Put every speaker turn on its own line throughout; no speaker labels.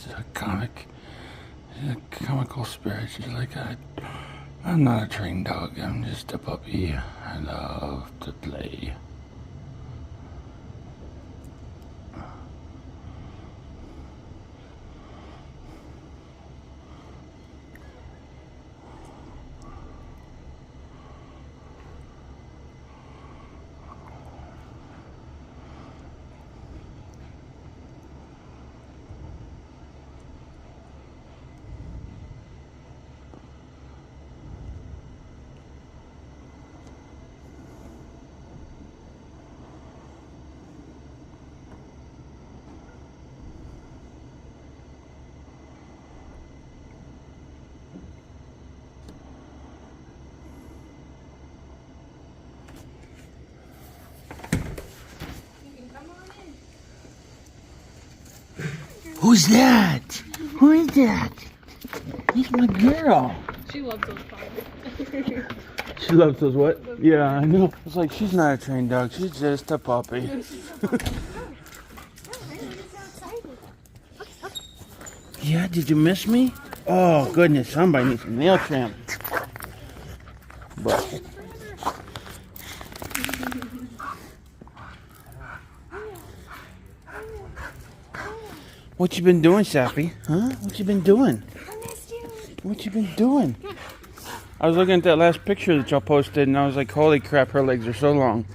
She's a comical spirit. She's like, I'm not a trained dog. I'm just a puppy. I love to play. Who's that? Who is that? He's my girl.
She loves those puppies.
She loves those what? Yeah, I know. It's like she's not a trained dog. She's just a puppy. Yeah, did you miss me? Oh, goodness. Somebody needs some nail trim. But what you been doing, Sappy? Huh? What you been doing? What you been doing? I was looking at that last picture that y'all posted, and I was like, holy crap, her legs are so long.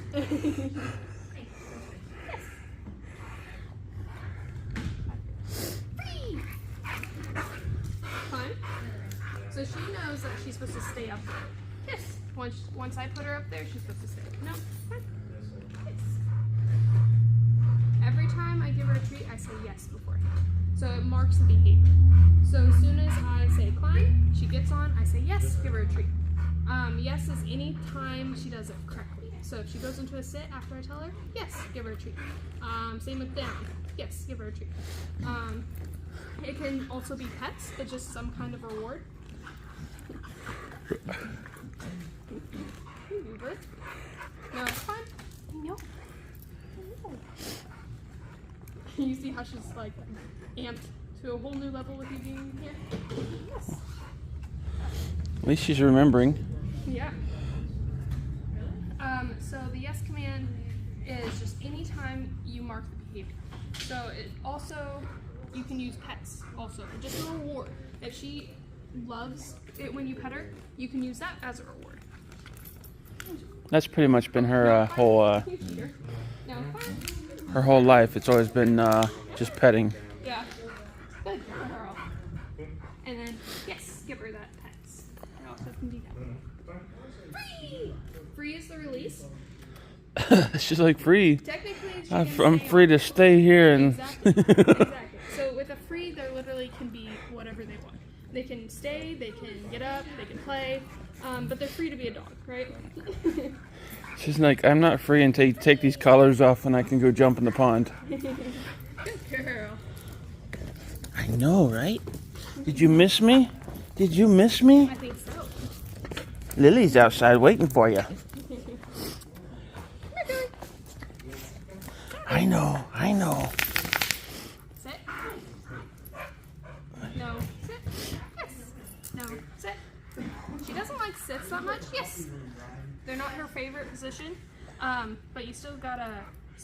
Fun. So she knows that she's supposed to stay up there. Yes. Once I put her up there, she's supposed to stay. No. Fun. Yes. Every time I give her a treat, I say yes beforehand. So it marks the behavior. So as soon as I say climb, she gets on, I say yes, give her a treat. Yes is any time she does it correctly. So if she goes into a sit after I tell her, yes, give her a treat. Same with down, yes, give her a treat. It can also be pets, it's just some kind of reward. No, it's fine. No. You see how she's like amped to a whole new level with you being here? Yes.
At least she's remembering.
Yeah. So the yes command is just anytime you mark the behavior. So it also, you can use pets also, just a reward. If she loves it when you pet her, you can use that as a reward.
That's pretty much been her whole her whole life. It's always been just petting.
Yeah. Good girl. And then yes, give her that pets. It also can be that. Free. Free is the release.
She's like, free.
Technically,
I'm free to stay here and.
Exactly. So with a free, there literally can be whatever they want. They can stay, they can get up, they can play, but they're free to be a dog, right?
She's like, I'm not free until you take these collars off and I can go jump in the pond.
Good girl.
I know, right? Did you miss me? Did you miss me?
I think so.
Lily's outside waiting for you. I know.
Sit. No. Sit. Yes. No. Sit. She doesn't like sits that much. Yes. They're not her favorite position, but you still gotta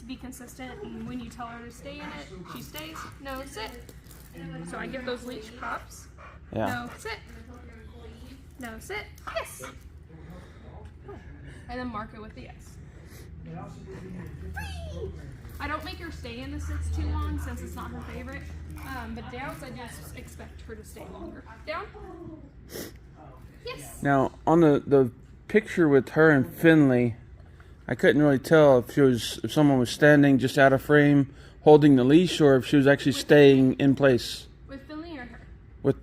be consistent. And when you tell her to stay in it, she stays. No. Sit. So I give those leash props.
Yeah.
No. Sit. No. Sit. Yes. And then mark it with the yes. I don't make her stay in the sits too long since it's not her favorite. But downs, I just expect her to stay longer. Down. Yes.
Now, on the picture with her and Finley, I couldn't really tell if someone was standing just out of frame, holding the leash, or if she was actually staying in place.
With Finley or her?
With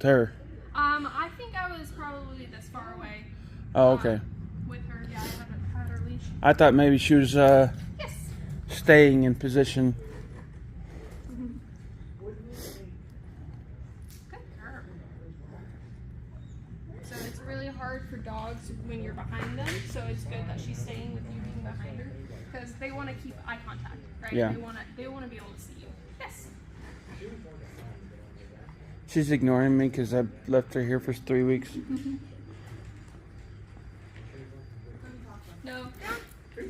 her.
I think I was probably this far away.
Oh, okay.
With her, yeah, I haven't had her leash.
I thought maybe she was
Yes.
staying in position.
Good girl. So it's really hard for dogs when you're behind them. So it's good that she's staying with you being behind her because they want to keep eye contact, right?
Yeah.
They want to be able to see you. Yes.
She's ignoring me because I left her here for 3 weeks.
No.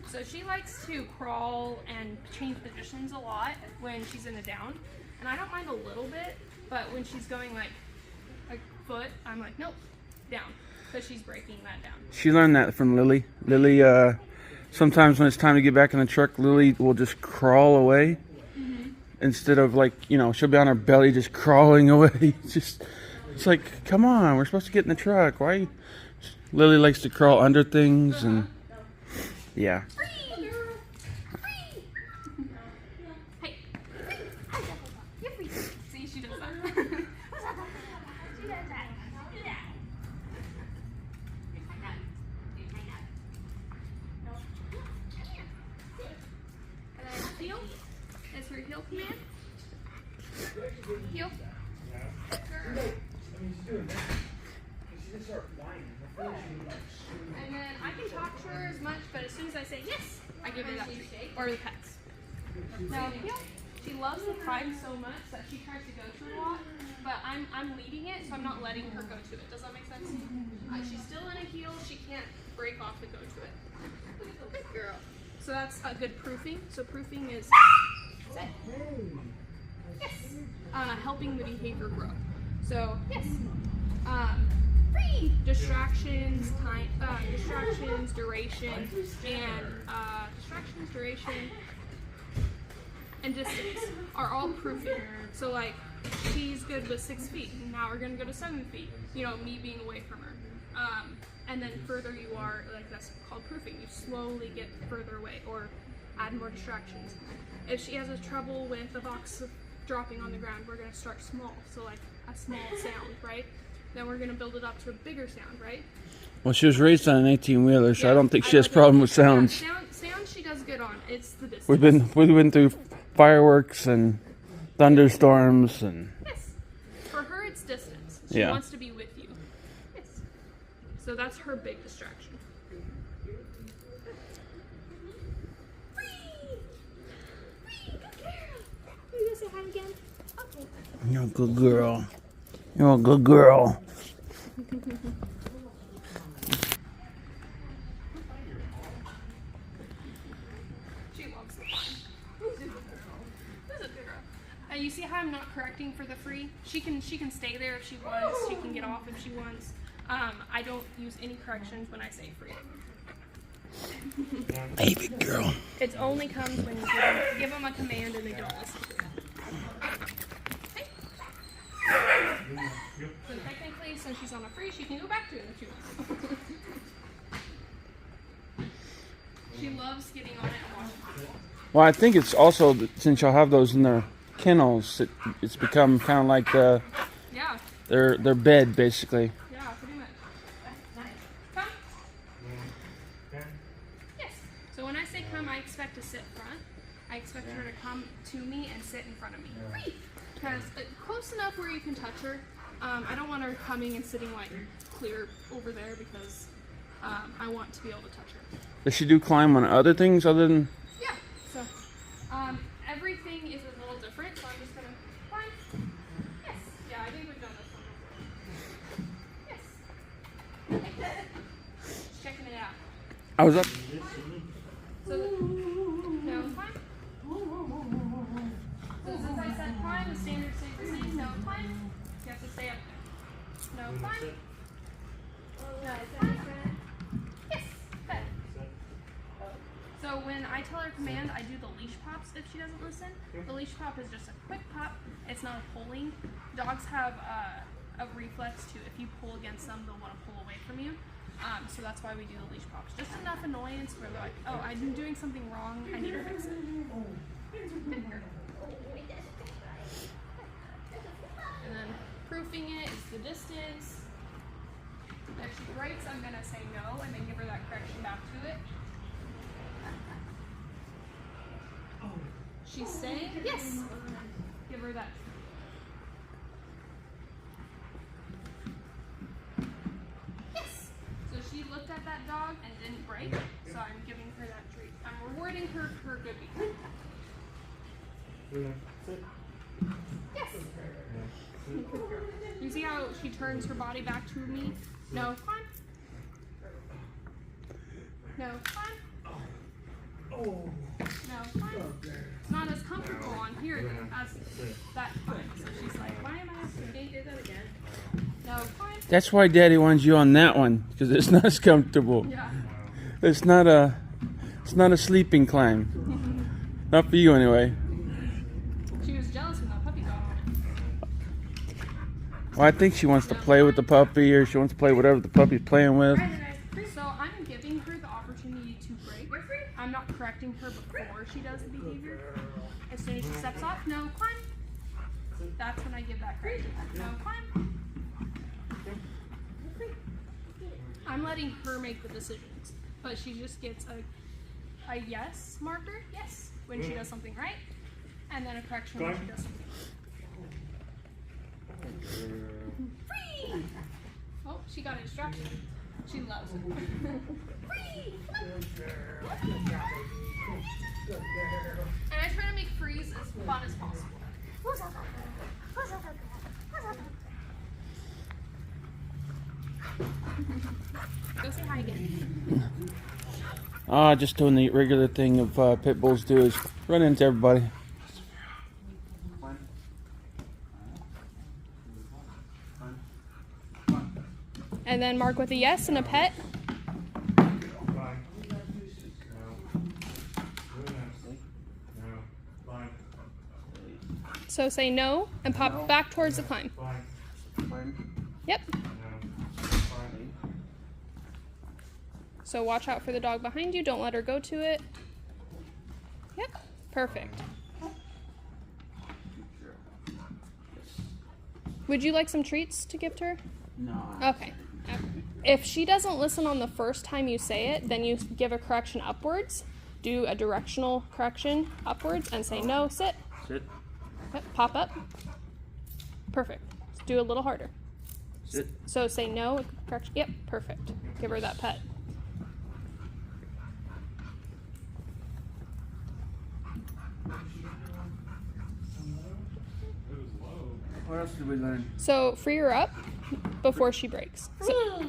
So she likes to crawl and change positions a lot when she's in the down. And I don't mind a little bit, but when she's going like a foot, I'm like, nope, down. Because she's breaking that down.
She learned that from Lily. Lily, sometimes when it's time to get back in the truck, Lily will just crawl away. Instead of like, you know, she'll be on her belly just crawling away. It's like, come on, we're supposed to get in the truck. Why? Lily likes to crawl under things and yeah.
Free, girl. Free. Hey, free. You're free. See, she does that. She does that. Do that. And then heel is her heel command. Heel. And then I can talk to her as much, but as soon as I say yes, I give her that treat. Or the pets. Now, heel. She loves the pride so much that she tries to go to a lot, but I'm leading it, so I'm not letting her go to it. Does that make sense? She's still in a heel. She can't break off to go to it. Good girl. So that's a good proofing. So proofing is sit. Yes. Helping the behavior grow. So yes. Free. Distractions, time, distractions, duration, and distance are all proofing. So like, she's good with 6 feet. Now we're gonna go to 7 feet. You know, me being away from her. And then further you are, like that's called proofing. You slowly get further away or add more distractions. If she has a trouble with a box dropping on the ground, we're gonna start small. So like a small sound, right? Then we're gonna build it up to a bigger sound, right?
Well, she was raised on an 18-wheeler, so I don't think she has a problem with sounds.
Yeah, sound she does good on. It's the distance.
We've been through fireworks and thunderstorms and.
Yes. For her, it's distance. She wants to be with you. Yes. So that's her big distraction. Free! Free! Good girl! Are you gonna say hi again? Okay.
You're a good girl. You're a good girl.
She loves the fun. This is a good girl. You see how I'm not correcting for the free? She can stay there if she wants. She can get off if she wants. I don't use any corrections when I say free.
Hey, big girl.
It only comes when you give them a command and they don't listen to it. So technically, since she's on a free, she can go back to it if she wants. She loves getting on it and watching it.
Well, I think it's also since y'all have those in their kennels, it's become kind of like their bed basically.
Yeah, pretty much. Come. Yes. So when I say come, I expect to sit front. I expect her to come to me and sit in front of me. Free. Because close enough where you can touch her. I don't want her coming and sitting like clear over there because I want to be able to touch her.
Does she do climb on other things other than?
Yeah. So everything is a little different. So I'm just gonna climb. Yes. Yeah, I think we've done this one before. Yes. Just checking it out.
I was up.
So now climb. So since I said climb, the standard stays the same. No climb. You have to stay up there. No climb. No climb. Yes. Good. So when I tell her command, I do the leash pops if she doesn't listen. The leash pop is just a quick pop. It's not a pulling. Dogs have a reflex to, if you pull against them, they'll want to pull away from you. So that's why we do the leash pops. Just enough annoyance where they're like, oh, I'm doing something wrong. I need to fix it. And then proofing it is the distance. If she breaks, I'm going to say no and then give her that correction back to it. She's saying yes. Give her that. Yes. So she looked at that dog and didn't break. So I'm giving her that treat. I'm rewarding her for her good behavior. Yes. You see how she turns her body back to me? No, climb. No, climb. No, climb. It's not as comfortable on here as that climb. So she's like, why am I asking to do that again? No, climb.
That's why Daddy wants you on that one, because it's not as comfortable.
Yeah.
It's not a sleeping climb. Not for you anyway.
She was jealous when that puppy got on it.
Well, I think she wants to play with the puppy, or she wants to play whatever the puppy's playing with.
So I'm giving her the opportunity to break. I'm not correcting her before she does the behavior. As soon as she steps off, no, climb. That's when I give that correction. No, climb. I'm letting her make the decisions, but she just gets a yes marker, yes, when she does something right, and then a correction when she does something free. Oh, she got a distraction. She loves it. Free. And I try to make freeze as fun as possible. Go say hi again.
Just doing the regular thing of pit bulls do is run into everybody.
And then mark with a yes and a pet. So say no and pop back towards the climb. Yep. So watch out for the dog behind you. Don't let her go to it. Yep. Perfect. Would you like some treats to gift her?
No.
Okay. If she doesn't listen on the first time you say it, then you give a correction upwards. Do a directional correction upwards and say no, sit.
Sit.
Yep, pop up. Perfect. Let's do a little harder.
Sit.
So say no, correction. Yep, perfect. Give her that pet.
What else did we learn?
So free her up before she breaks. So,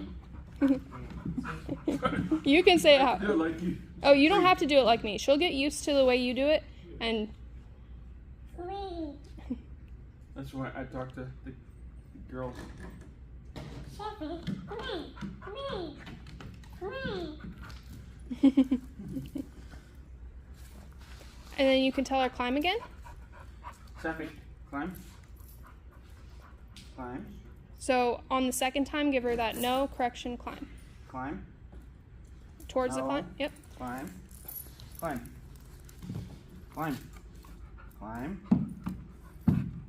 you can say it how.
Do it like you.
Oh, you don't have to do it like me. She'll get used to the way you do it, and
That's why I talked to the girls.
and then you can tell her climb again.
Sappy, climb. Climb.
So on the second time, give her that no, correction, climb.
Climb.
Towards the
No.
climb. Yep.
Climb. Climb. Climb. Climb.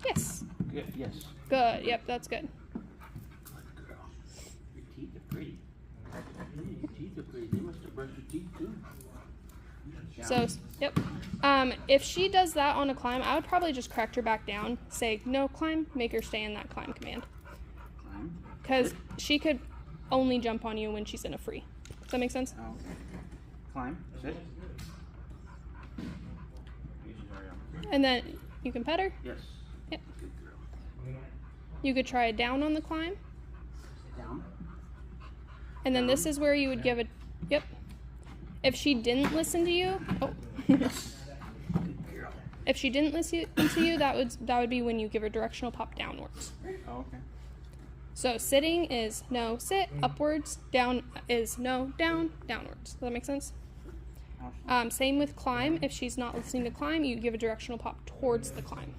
Yes.
Good. Yes.
Good. Yep, that's good.
Good girl. Your teeth are pretty. Your teeth are pretty. They must have brushed your teeth too.
So, yep. If she does that on a climb, I would probably just correct her back down. Say no climb, make her stay in that climb command.
Climb.
Because she could only jump on you when she's in a free. Does that make sense?
Oh, okay. Climb. Sit. Yes, she's already on.
And then you can pet her.
Yes.
Yep.
Good girl.
You could try it down on the climb.
Down.
And then this is where you would give a, yep. If she didn't listen to you, oh.
Good girl.
If she didn't listen to you, that would be when you give her directional pop downwards.
Oh, okay.
So sitting is no, sit, upwards, down is no, down, downwards. Does that make sense? Same with climb. If she's not listening to climb, you give a directional pop towards the climb.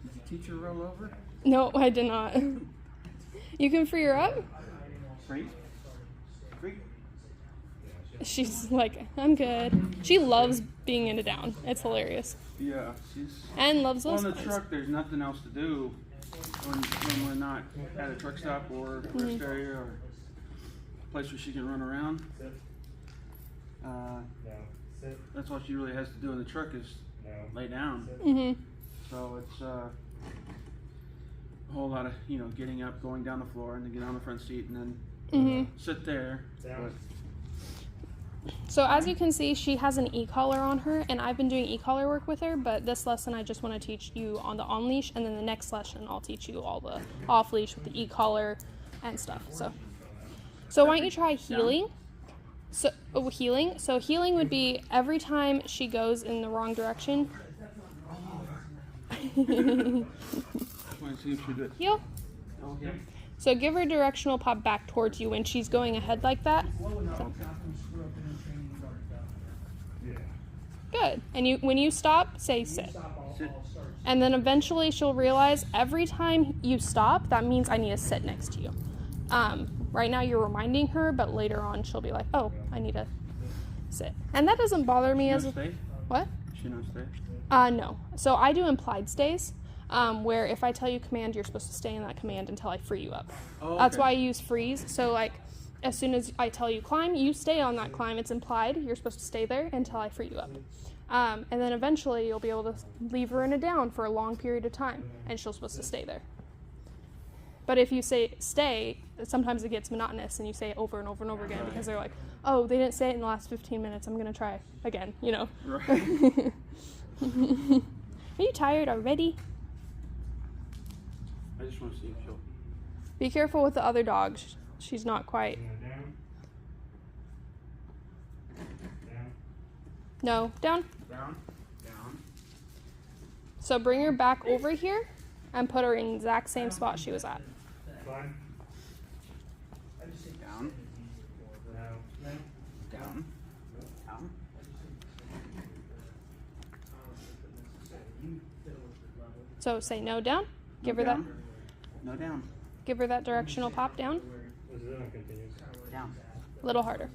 Did you teach her roll over?
No, I did not. You can free her up.
Free. Free.
She's like, I'm good. She loves being in a down. It's hilarious.
Yeah, she's.
And loves
On
those
the
ones.
truck, there's nothing else to do when we're not at a truck stop or rest area or a place where she can run around. That's all she really has to do in the truck is lay down.
Mm-hmm.
So it's a whole lot of getting up, going down the floor, and then get on the front seat, and then
Mm-hmm.
sit there. But
So as you can see, she has an e-collar on her, and I've been doing e-collar work with her, but this lesson I just want to teach you on the on-leash, and then the next lesson I'll teach you all the off-leash with the e-collar and stuff. So why don't you try heeling? So heeling. So heeling would be every time she goes in the wrong direction.
Want to see if she did.
Heel.
Okay.
So give her directional pop back towards you when she's going ahead like that. Good. And when you stop, say sit.
Sit.
And then eventually she'll realize every time you stop, that means I need to sit next to you. Right now you're reminding her, but later on she'll be like, oh, I need to sit. And that doesn't bother me as a...
Stay?
What?
She not stay?
No. So I do implied stays, where if I tell you command, you're supposed to stay in that command until I free you up.
Oh,
That's
okay.
why I use freeze. So like, as soon as I tell you climb, you stay on that climb. It's implied. You're supposed to stay there until I free you up. And then eventually you'll be able to leave her in a down for a long period of time, and she's supposed to stay there. But if you say stay, sometimes it gets monotonous, and you say it over and over and over again because they're like, oh, they didn't say it in the last 15 minutes. I'm going to try again, you know.
Right.
Are you tired already?
I just want to see if she'll.
Be careful with the other dog. She's not quite. No, down.
Down. Down.
So bring her back over here and put her in the exact same spot she was at.
Down. Down. Down.
So say no down. Give her
Down. No down.
give her that directional pop down.
Down.
A little harder.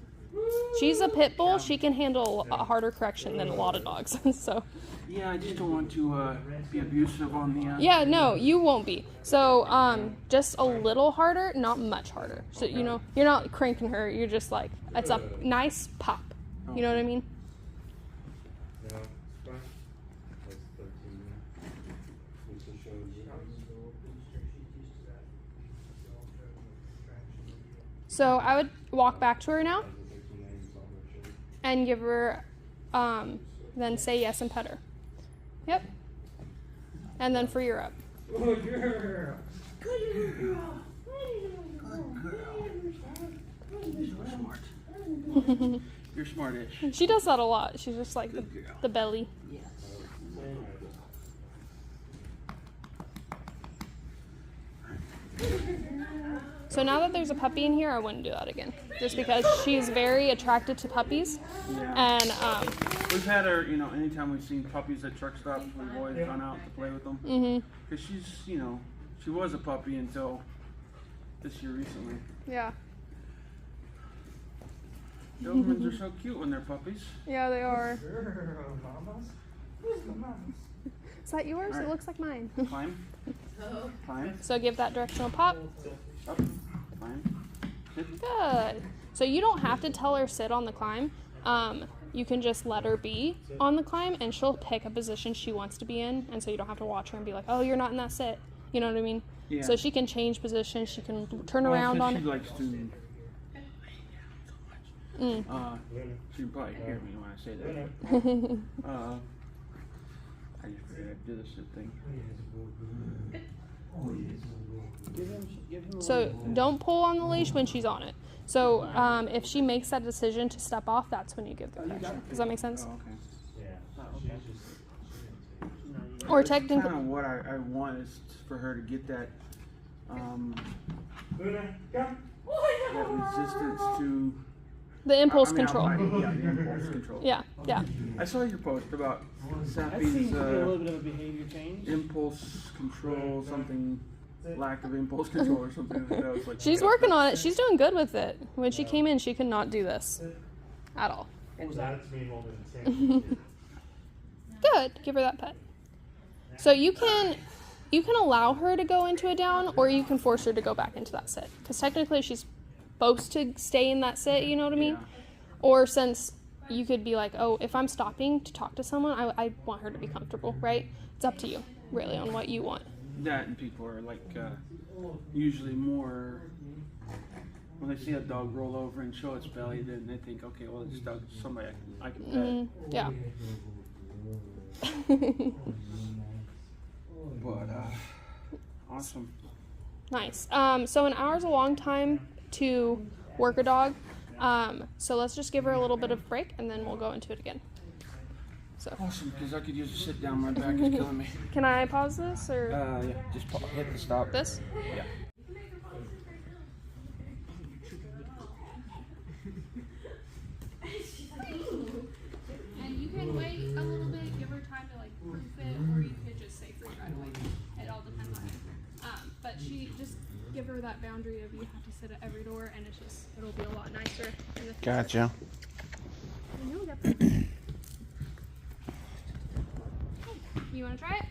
She's a pit bull. She can handle a harder correction than a lot of dogs. So
Yeah, I just don't want to be abusive on the.
yeah, no, you won't be. So just a little harder, not much harder. So you know, you're not cranking her. You're just like it's a nice pop. You know what I mean? So I would walk back to her now and give her, then say yes and pet her. Yep. And then free her up.
Good girl.
Good girl. You're smart. You're smartish.
She does that a lot. She's just like
Good girl.
the belly. So now that there's a puppy in here, I wouldn't do that again. Just because she's very attracted to puppies.
Yeah.
And,
We've had her, you know, anytime we've seen puppies at truck stops, we've always gone out to play with them. Because she's, you know, she was a puppy until this year recently.
yeah.
Dobermans are so cute when they're puppies.
Yeah, they are.
Girl, mamas. Where's the mamas?
Is that yours?
All right.
It looks like mine.
Climb. Climb.
So give that directional pop.
Up. Climb. Sit.
Good. So you don't have to tell her sit on the climb. You can just let her be on the climb, and she'll pick a position she wants to be in, and so you don't have to watch her and be like, oh, you're not in that sit. You know what I mean?
Yeah.
So she can change positions. She can turn
Well,
around
since
on
she
it.
likes to. She can probably hear me when I say that. I just figured I'd do the sit thing. Give him a
So
little-
don't pull on the leash when she's on it. So if she makes that decision to step off, that's when you give the direction. Does that make sense?
Oh, okay.
Or
Kind
technically,
of what I want is for her to get that
Luna, come.
that resistance to
the impulse
I mean,
control.
Yeah, the impulse control.
Yeah, yeah.
I saw your post about
That
Sappy's
seems to be a little bit of a behavior change.
impulse control, something lack of impulse control or something like that. I was like,
She's working on it. She's doing good with it. When she came in, she could not do this at all.
What was that?
Good. Give her that pet. So you can allow her to go into a down, or you can force her to go back into that sit. Because technically she's supposed to stay in that sit, you know what I mean?
Yeah.
Or since you could be like, oh, if I'm stopping to talk to someone, I want her to be comfortable, right? It's up to you, really, on what you want.
That and people are like usually more When they see a dog roll over and show its belly, then they think, okay, well, it's dog, somebody I can pet.
Yeah.
But awesome.
Nice. So an hour's a long time to work a dog. So let's just give her a little bit of break and then we'll go into it again. So
Awesome, because I could use a sit down. My back is killing me.
can I pause this or
Yeah, just hit the stop.
this?
Yeah.
And you can wait a little bit, give her time to like proof it, or you could just say free right away. It all depends on you. But she just give her that boundary of you have to sit at every door, and it'll be a lot nicer in the future.
Gotcha.
You want to try it?